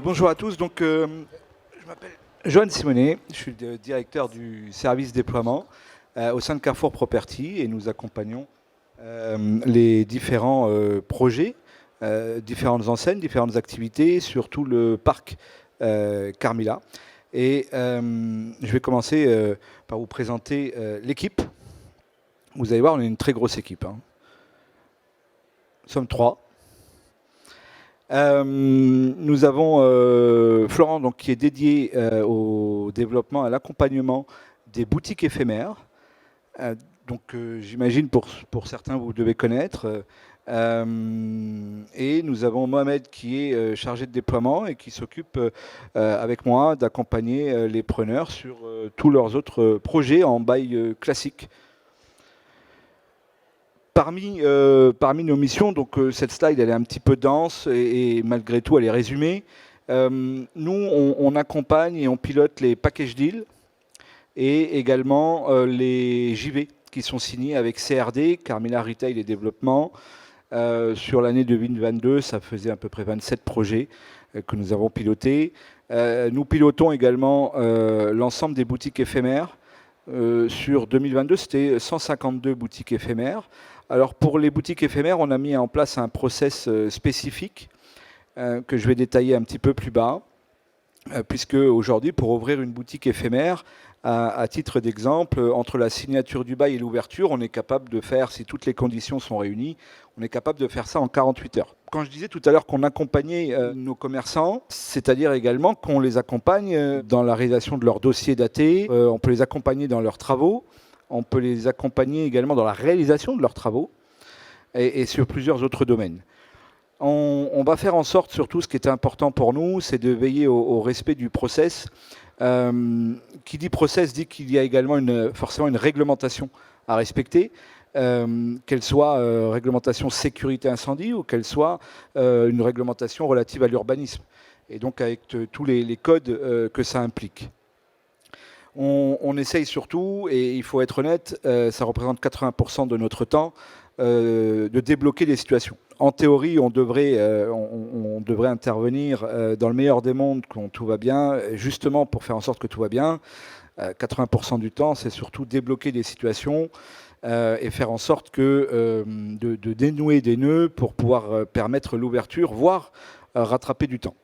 Bonjour à tous. Je m'appelle Johan Simonet. Je suis le directeur du service déploiement au sein de Carrefour Property et nous accompagnons les différents projets, différentes enseignes, différentes activités sur tout le parc Carmila. Et je vais commencer par vous présenter l'équipe. Vous allez voir, on est une très grosse équipe. Nous sommes 3. Nous avons Florent donc, qui est dédié au développement, à l'accompagnement des boutiques éphémères. J'imagine pour certains vous devez connaître. Et nous avons Mohamed qui est chargé de déploiement et qui s'occupe avec moi d'accompagner les preneurs sur tous leurs autres projets en bail classique. Parmi nos missions, donc cette slide elle est un petit peu dense et malgré tout elle est résumée. Nous on accompagne et on pilote les package deals et également les JV qui sont signés avec CRD, Carmila Retail et Développement. Sur l'année 2022, ça faisait à peu près 27 projets que nous avons pilotés. Nous pilotons également l'ensemble des boutiques éphémères. Sur 2022, c'était 152 boutiques éphémères. Alors pour les boutiques éphémères, on a mis en place un process spécifique que je vais détailler un petit peu plus bas, puisque aujourd'hui, pour ouvrir une boutique éphémère, à titre d'exemple, entre la signature du bail et l'ouverture, on est capable de faire, si toutes les conditions sont réunies, on est capable de faire ça en 48 heures. Quand je disais tout à l'heure qu'on accompagnait nos commerçants, c'est-à-dire également qu'on les accompagne dans la réalisation de leurs dossiers datés, on peut les accompagner dans leurs travaux, on peut les accompagner également dans la réalisation de leurs travaux et sur plusieurs autres domaines. On va faire en sorte, surtout ce qui est important pour nous, c'est de veiller au respect du process. Qui dit process dit qu'il y a également forcément une réglementation à respecter, qu'elle soit réglementation sécurité incendie ou qu'elle soit une réglementation relative à l'urbanisme, et donc avec tous les codes que ça implique. On essaye surtout, et il faut être honnête, ça représente 80% de notre temps, de débloquer des situations. En théorie, on devrait intervenir dans le meilleur des mondes quand tout va bien, justement pour faire en sorte que tout va bien. 80% du temps, c'est surtout débloquer des situations et faire en sorte que de dénouer des nœuds pour pouvoir permettre l'ouverture, voire rattraper du temps.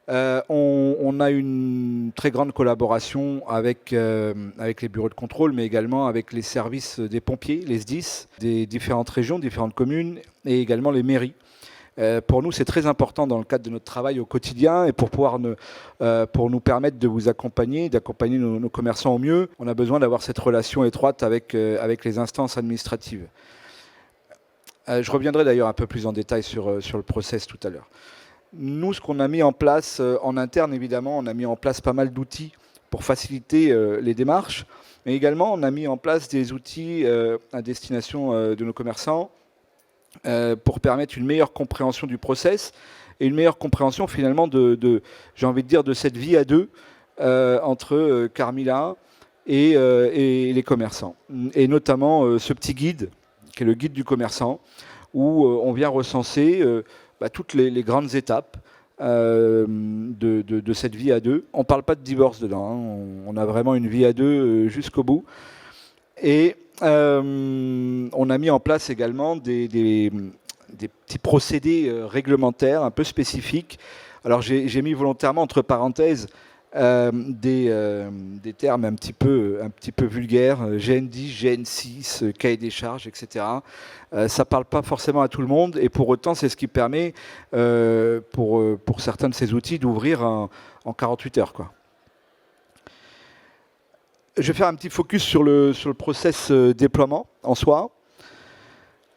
On a une très grande collaboration avec les bureaux de contrôle, mais également avec les services des pompiers, les SDIS, des différentes régions, différentes communes, et également les mairies. Pour nous, c'est très important dans le cadre de notre travail au quotidien et pour nous permettre de vous accompagner, d'accompagner nos commerçants au mieux. On a besoin d'avoir cette relation étroite avec les instances administratives. Je reviendrai d'ailleurs un peu plus en détail sur le process tout à l'heure. Nous, ce qu'on a mis en place en interne, évidemment, on a mis en place pas mal d'outils pour faciliter les démarches, mais également on a mis en place des outils à destination de nos commerçants pour permettre une meilleure compréhension du process et une meilleure compréhension finalement j'ai envie de dire, de cette vie à deux entre Carmila et les commerçants. Et notamment ce petit guide, qui est le guide du commerçant, où on vient recenser toutes les grandes étapes de cette vie à deux. On ne parle pas de divorce dedans, hein. On a vraiment une vie à deux jusqu'au bout. Et on a mis en place également des petits procédés réglementaires un peu spécifiques. Alors j'ai mis volontairement entre parenthèses des termes un petit peu vulgaires, GN10, GN6, cahier des charges, etc. Ça ne parle pas forcément à tout le monde, et pour autant c'est ce qui permet pour certains de ces outils d'ouvrir en 48 heures, quoi. Je vais faire un petit focus sur le process déploiement en soi.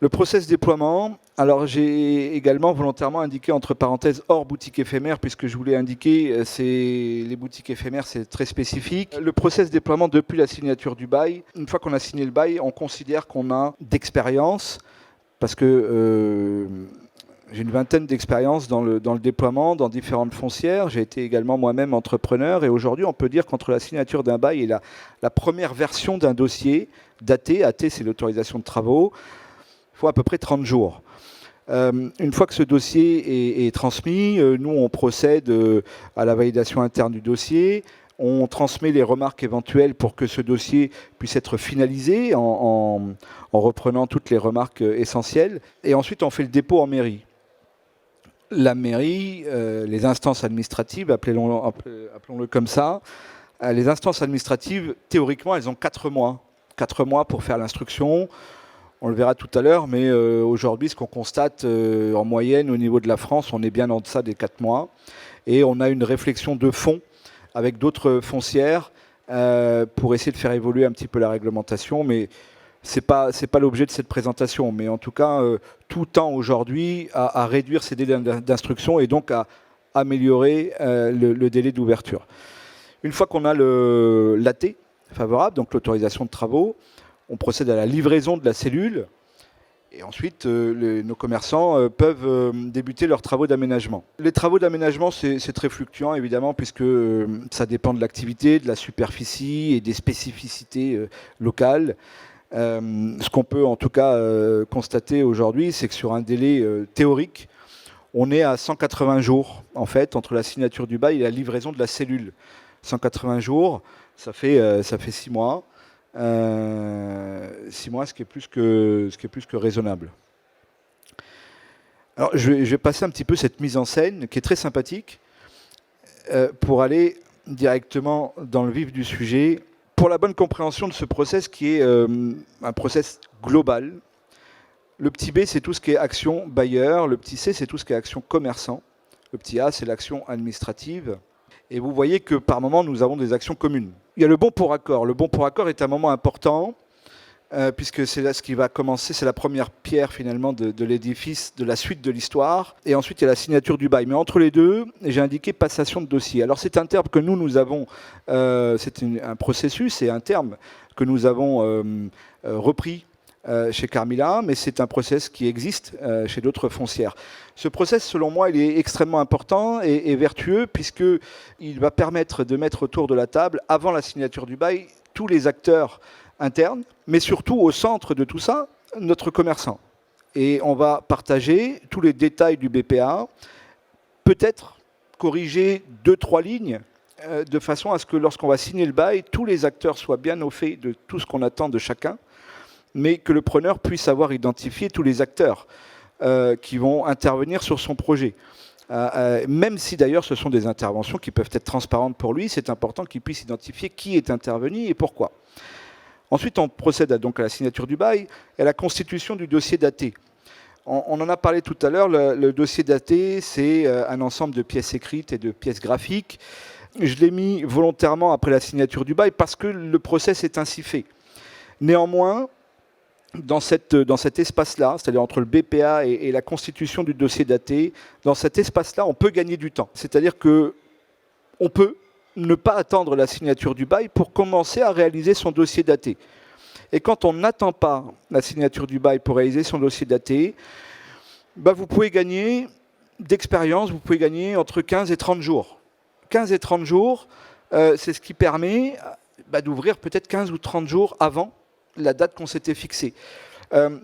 Le process déploiement, alors j'ai également volontairement indiqué entre parenthèses hors boutique éphémère, puisque je voulais indiquer les boutiques éphémères, c'est très spécifique. Le process déploiement depuis la signature du bail, une fois qu'on a signé le bail, on considère qu'on a d'expérience, parce que j'ai une vingtaine d'expériences dans le déploiement, dans différentes foncières. J'ai été également moi-même entrepreneur, et aujourd'hui on peut dire qu'entre la signature d'un bail et la première version d'un dossier daté, AT c'est l'autorisation de travaux, il faut à peu près 30 jours. Une fois que ce dossier est transmis, nous on procède à la validation interne du dossier. On transmet les remarques éventuelles pour que ce dossier puisse être finalisé en reprenant toutes les remarques essentielles. Et ensuite, on fait le dépôt en mairie. La mairie, les instances administratives, appelons-le comme ça, les instances administratives, théoriquement, elles ont 4 mois. 4 mois pour faire l'instruction. On le verra tout à l'heure, mais aujourd'hui, ce qu'on constate en moyenne au niveau de la France, on est bien en deçà des 4 mois. Et on a une réflexion de fond avec d'autres foncières pour essayer de faire évoluer un petit peu la réglementation. Mais c'est pas l'objet de cette présentation. Mais en tout cas, tout tend aujourd'hui à réduire ces délais d'instruction et donc à améliorer le délai d'ouverture. Une fois qu'on a l'AT favorable, donc l'autorisation de travaux, on procède à la livraison de la cellule et ensuite nos commerçants peuvent débuter leurs travaux d'aménagement. Les travaux d'aménagement, c'est très fluctuant évidemment puisque ça dépend de l'activité, de la superficie et des spécificités locales. Ce qu'on peut en tout cas constater aujourd'hui, c'est que sur un délai théorique, on est à 180 jours en fait entre la signature du bail et la livraison de la cellule. 180 jours, ça fait 6 mois. 6 mois, ce qui est plus que raisonnable. Alors, je vais passer un petit peu cette mise en scène, qui est très sympathique, pour aller directement dans le vif du sujet, pour la bonne compréhension de ce process qui est un process global. Le petit B, c'est tout ce qui est action bailleur, le petit C, c'est tout ce qui est action commerçant, le petit A, c'est l'action administrative. Et vous voyez que par moment, nous avons des actions communes. Il y a le bon pour accord. Le bon pour accord est un moment important, puisque c'est là ce qui va commencer, c'est la première pierre finalement de l'édifice, de la suite de l'histoire. Et ensuite, il y a la signature du bail. Mais entre les deux, j'ai indiqué passation de dossier. Alors c'est un terme que nous avons, c'est un processus, c'est un terme que nous avons repris chez Carmila, mais c'est un process qui existe chez d'autres foncières. Ce process, selon moi, il est extrêmement important et vertueux, puisqu'il va permettre de mettre autour de la table, avant la signature du bail, tous les acteurs internes, mais surtout au centre de tout ça, notre commerçant. Et on va partager tous les détails du BPA, peut-être corriger 2-3 lignes, de façon à ce que lorsqu'on va signer le bail, tous les acteurs soient bien au fait de tout ce qu'on attend de chacun, mais que le preneur puisse avoir identifié tous les acteurs qui vont intervenir sur son projet. Même si d'ailleurs ce sont des interventions qui peuvent être transparentes pour lui, c'est important qu'il puisse identifier qui est intervenu et pourquoi. Ensuite, on procède donc à la signature du bail et à la constitution du dossier daté. On en a parlé tout à l'heure, le dossier daté, c'est un ensemble de pièces écrites et de pièces graphiques. Je l'ai mis volontairement après la signature du bail parce que le process est ainsi fait. Néanmoins, dans cet espace-là, c'est-à-dire entre le BPA et la constitution du dossier daté, dans cet espace-là, on peut gagner du temps. C'est-à-dire qu'on peut ne pas attendre la signature du bail pour commencer à réaliser son dossier daté. Et quand on n'attend pas la signature du bail pour réaliser son dossier daté, vous pouvez gagner d'expérience, vous pouvez gagner entre 15 et 30 jours. 15 et 30 jours, c'est ce qui permet d'ouvrir peut-être 15 ou 30 jours avant la date qu'on s'était fixée.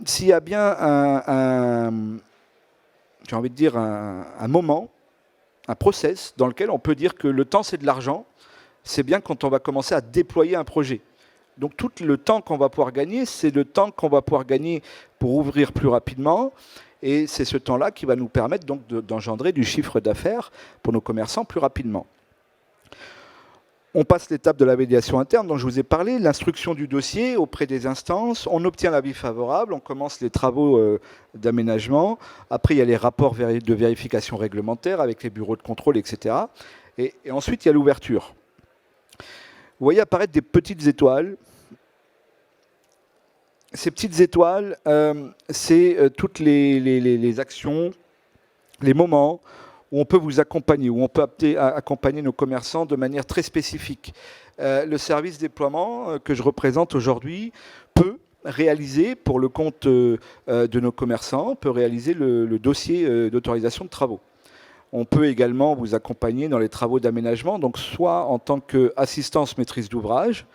S'il y a bien j'ai envie de dire un moment, un process dans lequel on peut dire que le temps c'est de l'argent, c'est bien quand on va commencer à déployer un projet. Donc tout le temps qu'on va pouvoir gagner, c'est le temps qu'on va pouvoir gagner pour ouvrir plus rapidement, et c'est ce temps-là qui va nous permettre donc d'engendrer du chiffre d'affaires pour nos commerçants plus rapidement. On passe l'étape de la validation interne dont je vous ai parlé, l'instruction du dossier auprès des instances, on obtient l'avis favorable, on commence les travaux d'aménagement, après il y a les rapports de vérification réglementaire avec les bureaux de contrôle, etc. Et ensuite il y a l'ouverture. Vous voyez apparaître des petites étoiles. Ces petites étoiles, c'est toutes les actions, les moments où on peut vous accompagner, où on peut accompagner nos commerçants de manière très spécifique. Le service déploiement que je représente aujourd'hui peut réaliser, pour le compte de nos commerçants, peut réaliser le dossier d'autorisation de travaux. On peut également vous accompagner dans les travaux d'aménagement, donc soit en tant qu'assistance maîtrise d'ouvrage,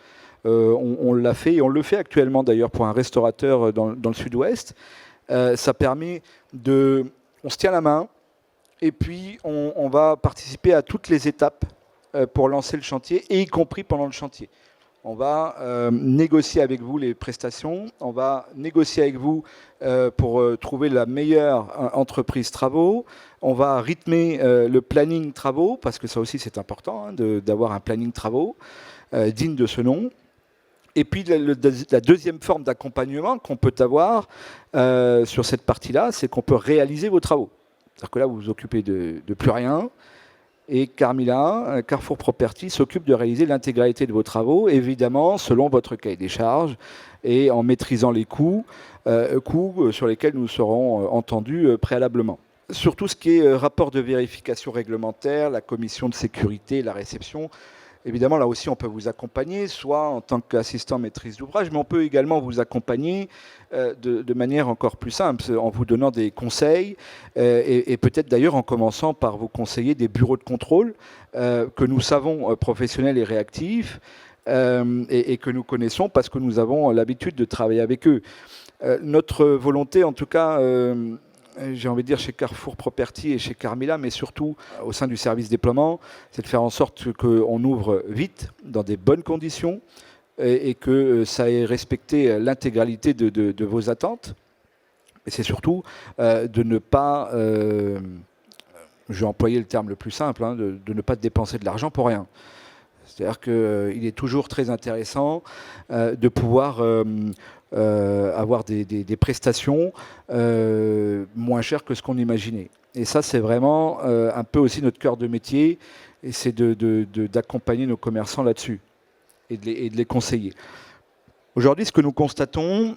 on l'a fait, et on le fait actuellement d'ailleurs pour un restaurateur dans le sud-ouest, Ça permet de... On se tient la main et puis on va participer à toutes les étapes pour lancer le chantier, et y compris pendant le chantier. On va négocier avec vous les prestations, on va négocier avec vous pour trouver la meilleure entreprise travaux, on va rythmer le planning travaux, parce que ça aussi c'est important, hein, d'avoir un planning travaux digne de ce nom. Et puis la deuxième forme d'accompagnement qu'on peut avoir sur cette partie-là, c'est qu'on peut réaliser vos travaux. C'est-à-dire que là, vous vous occupez de plus rien, et Carmila, Carrefour Property, s'occupe de réaliser l'intégralité de vos travaux, évidemment selon votre cahier des charges et en maîtrisant les coûts sur lesquels nous serons entendus préalablement. Sur tout ce qui est rapport de vérification réglementaire, la commission de sécurité, la réception, évidemment, là aussi, on peut vous accompagner, soit en tant qu'assistant maîtrise d'ouvrage, mais on peut également vous accompagner de manière encore plus simple, en vous donnant des conseils, et peut-être d'ailleurs en commençant par vous conseiller des bureaux de contrôle que nous savons professionnels et réactifs, et que nous connaissons parce que nous avons l'habitude de travailler avec eux. Notre volonté, en tout cas, j'ai envie de dire chez Carrefour Property et chez Carmila, mais surtout au sein du service déploiement, c'est de faire en sorte qu'on ouvre vite, dans des bonnes conditions, et que ça ait respecté l'intégralité de vos attentes. Et c'est surtout de ne pas, je vais employer le terme le plus simple, hein, de ne pas dépenser de l'argent pour rien. C'est-à-dire qu'il est toujours très intéressant de pouvoir avoir des prestations moins chères que ce qu'on imaginait. Et ça, c'est vraiment un peu aussi notre cœur de métier, et c'est d'accompagner nos commerçants là-dessus et de les conseiller. Aujourd'hui, ce que nous constatons,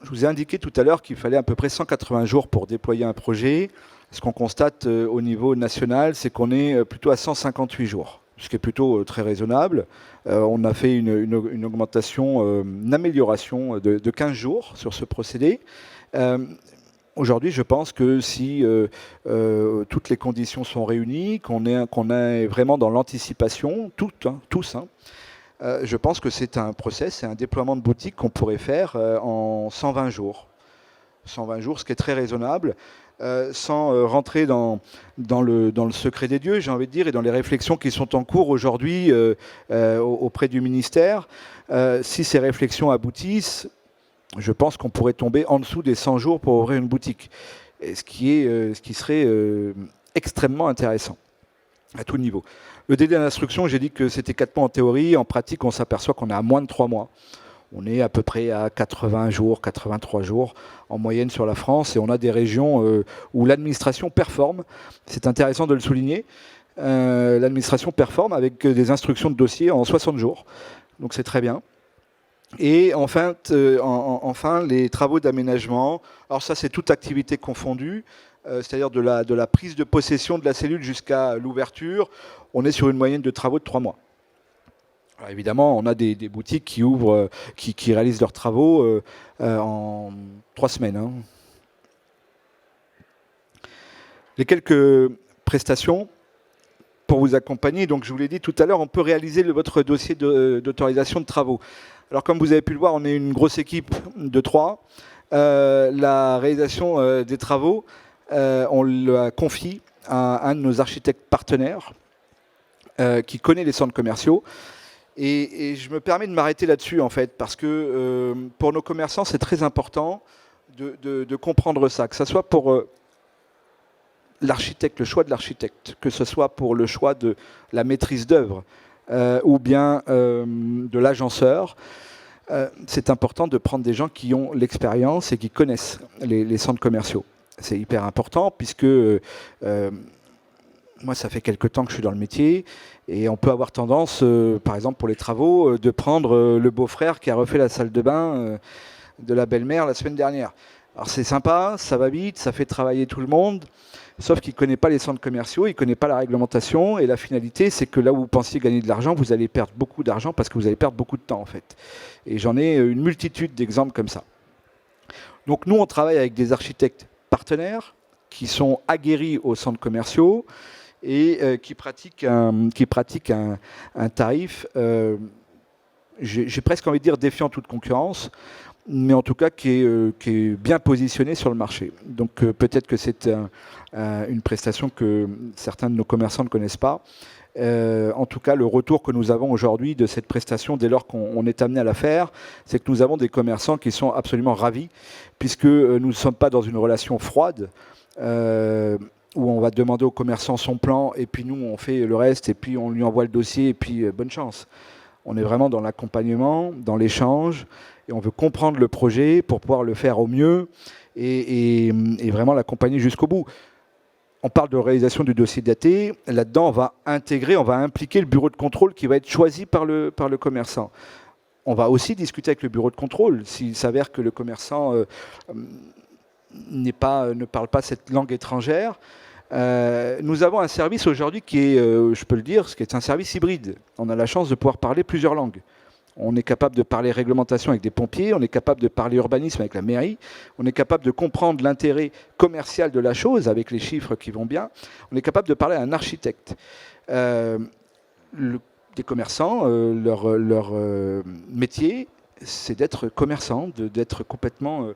je vous ai indiqué tout à l'heure qu'il fallait à peu près 180 jours pour déployer un projet. Ce qu'on constate au niveau national, c'est qu'on est plutôt à 158 jours. Ce qui est plutôt très raisonnable. On a fait une augmentation, une amélioration de 15 jours sur ce procédé. Aujourd'hui, je pense que si toutes les conditions sont réunies, qu'on est vraiment dans l'anticipation, tous, je pense que c'est un process, c'est un déploiement de boutique qu'on pourrait faire en 120 jours. 120 jours, ce qui est très raisonnable. Sans rentrer dans le secret des dieux, j'ai envie de dire, et dans les réflexions qui sont en cours aujourd'hui auprès du ministère. Si ces réflexions aboutissent, je pense qu'on pourrait tomber en dessous des 100 jours pour ouvrir une boutique, et ce qui serait extrêmement intéressant à tout niveau. Le délai d'instruction, j'ai dit que c'était 4 mois en théorie. En pratique, on s'aperçoit qu'on est à moins de 3 mois. On est à peu près à 80 jours, 83 jours en moyenne sur la France, et on a des régions où l'administration performe. C'est intéressant de le souligner. L'administration performe avec des instructions de dossier en 60 jours. Donc c'est très bien. Et enfin, les travaux d'aménagement. Alors ça, c'est toute activité confondue, c'est-à-dire de la prise de possession de la cellule jusqu'à l'ouverture. On est sur une moyenne de travaux de 3 mois. Alors évidemment, on a des boutiques qui ouvrent, qui réalisent leurs travaux en 3 semaines. Hein. Les quelques prestations pour vous accompagner. Donc, je vous l'ai dit tout à l'heure, on peut réaliser votre dossier d'autorisation de travaux. Alors, comme vous avez pu le voir, on est une grosse équipe de 3. La réalisation des travaux, on la confie à un de nos architectes partenaires qui connaît les centres commerciaux. Et je me permets de m'arrêter là-dessus, en fait, parce que pour nos commerçants, c'est très important de comprendre ça, que ce soit pour l'architecte, le choix de l'architecte, que ce soit pour le choix de la maîtrise d'œuvre ou bien de l'agenceur. C'est important de prendre des gens qui ont l'expérience et qui connaissent les centres commerciaux. C'est hyper important puisque moi, ça fait quelques temps que je suis dans le métier et on peut avoir tendance, par exemple pour les travaux, de prendre le beau-frère qui a refait la salle de bain de la belle-mère la semaine dernière. Alors c'est sympa, ça va vite, ça fait travailler tout le monde, sauf qu'il ne connaît pas les centres commerciaux, il ne connaît pas la réglementation, et la finalité, c'est que là où vous pensiez gagner de l'argent, vous allez perdre beaucoup d'argent parce que vous allez perdre beaucoup de temps, en fait. Et j'en ai une multitude d'exemples comme ça. Donc nous, on travaille avec des architectes partenaires qui sont aguerris aux centres commerciaux et qui pratiquent un tarif j'ai presque envie de dire défiant toute concurrence, mais en tout cas qui est bien positionné sur le marché. Donc peut-être que c'est une prestation que certains de nos commerçants ne connaissent pas. En tout cas, le retour que nous avons aujourd'hui de cette prestation, dès lors qu'on est amené à la faire, c'est que nous avons des commerçants qui sont absolument ravis, puisque nous ne sommes pas dans une relation froide, où on va demander au commerçant son plan, et puis nous, on fait le reste, et puis on lui envoie le dossier, et puis bonne chance. On est vraiment dans l'accompagnement, dans l'échange, et on veut comprendre le projet pour pouvoir le faire au mieux, et vraiment l'accompagner jusqu'au bout. On parle de réalisation du dossier daté. Là-dedans, on va impliquer le bureau de contrôle qui va être choisi par le commerçant. On va aussi discuter avec le bureau de contrôle. S'il s'avère que le commerçant ne parle pas cette langue étrangère, nous avons un service aujourd'hui qui est, je peux le dire, qui est un service hybride. On a la chance de pouvoir parler plusieurs langues. On est capable de parler réglementation avec des pompiers, on est capable de parler urbanisme avec la mairie, on est capable de comprendre l'intérêt commercial de la chose avec les chiffres qui vont bien, on est capable de parler à un architecte. Des commerçants, leur métier, c'est d'être commerçant, d'être complètement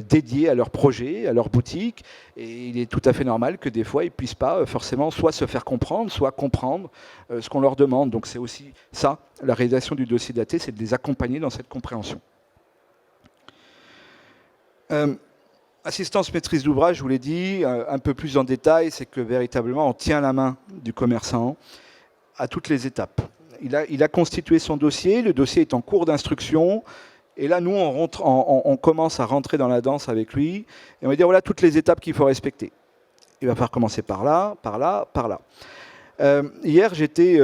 dédiés à leur projet, à leur boutique, et il est tout à fait normal que des fois ils ne puissent pas forcément soit se faire comprendre, soit comprendre ce qu'on leur demande. Donc c'est aussi ça, la réalisation du dossier daté, c'est de les accompagner dans cette compréhension. Assistance maîtrise d'ouvrage, je vous l'ai dit, un peu plus en détail, c'est que véritablement on tient la main du commerçant à toutes les étapes. Il a constitué son dossier, le dossier est en cours d'instruction. Et là, nous, on commence à rentrer dans la danse avec lui. Et on va dire, voilà toutes les étapes qu'il faut respecter. Il va falloir commencer par là, par là, par là. Hier, j'étais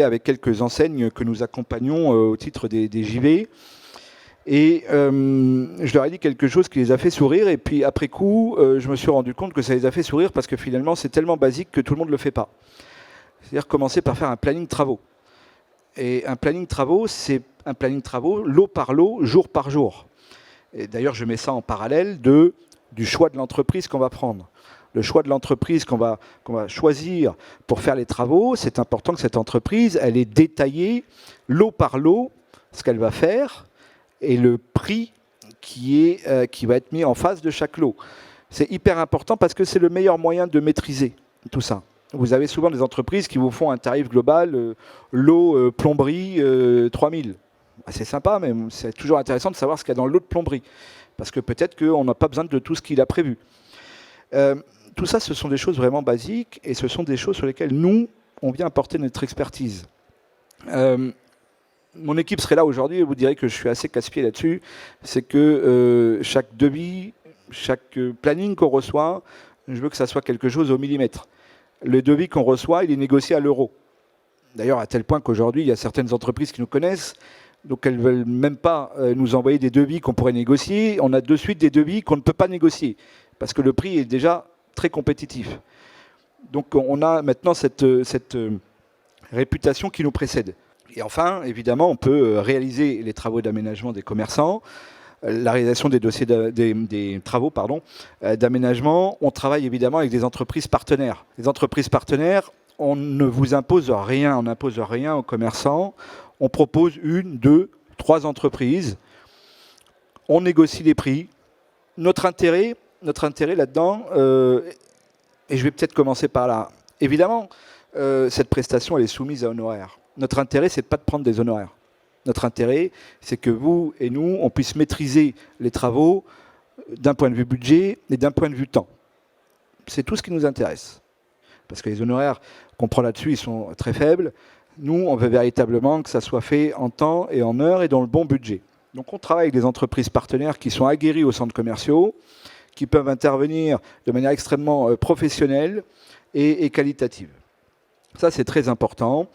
avec quelques enseignes que nous accompagnons au titre des JV. Et je leur ai dit quelque chose qui les a fait sourire. Et puis, après coup, je me suis rendu compte que ça les a fait sourire parce que finalement, c'est tellement basique que tout le monde ne le fait pas. C'est-à-dire commencer par faire un planning travaux. Et un planning travaux, c'est un planning travaux lot par lot, jour par jour. Et d'ailleurs, je mets ça en parallèle du choix de l'entreprise qu'on va prendre. Le choix de l'entreprise qu'on va choisir pour faire les travaux, c'est important que cette entreprise, elle ait détaillé lot par lot ce qu'elle va faire et le prix qui va être mis en face de chaque lot. C'est hyper important parce que c'est le meilleur moyen de maîtriser tout ça. Vous avez souvent des entreprises qui vous font un tarif global, lot plomberie 3000. C'est sympa, mais c'est toujours intéressant de savoir ce qu'il y a dans le lot de plomberie. Parce que peut-être qu'on n'a pas besoin de tout ce qu'il a prévu. Tout ça, ce sont des choses vraiment basiques et ce sont des choses sur lesquelles nous, on vient apporter notre expertise. Mon équipe serait là aujourd'hui et vous direz que je suis assez casse-pied là-dessus. C'est que chaque devis, chaque planning qu'on reçoit, je veux que ça soit quelque chose au millimètre. Le devis qu'on reçoit, il est négocié à l'euro. D'ailleurs, à tel point qu'aujourd'hui, il y a certaines entreprises qui nous connaissent, donc elles ne veulent même pas nous envoyer des devis qu'on pourrait négocier. On a de suite des devis qu'on ne peut pas négocier, parce que le prix est déjà très compétitif. Donc on a maintenant cette réputation qui nous précède. Et enfin, évidemment, on peut réaliser les travaux d'aménagement des commerçants, la réalisation des dossiers des travaux d'aménagement. On travaille évidemment avec des entreprises partenaires. Les entreprises partenaires, on ne vous impose rien, on n'impose rien aux commerçants. On propose 1, 2, 3 entreprises. On négocie les prix. Notre intérêt là-dedans, et je vais peut-être commencer par là. Évidemment, cette prestation, elle est soumise à honoraires. Notre intérêt, c'est pas de prendre des honoraires. Notre intérêt, c'est que vous et nous, on puisse maîtriser les travaux d'un point de vue budget et d'un point de vue temps. C'est tout ce qui nous intéresse. Parce que les honoraires qu'on prend là-dessus, ils sont très faibles. Nous, on veut véritablement que ça soit fait en temps et en heure et dans le bon budget. Donc on travaille avec des entreprises partenaires qui sont aguerries aux centres commerciaux, qui peuvent intervenir de manière extrêmement professionnelle et qualitative. Ça, c'est très important.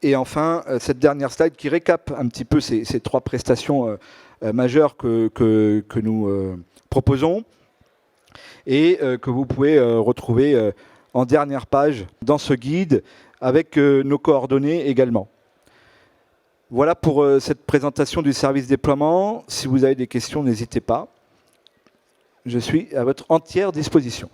Et enfin, cette dernière slide qui récape un petit peu ces 3 prestations majeures que nous proposons et que vous pouvez retrouver en dernière page dans ce guide avec nos coordonnées également. Voilà pour cette présentation du service déploiement. Si vous avez des questions, n'hésitez pas. Je suis à votre entière disposition.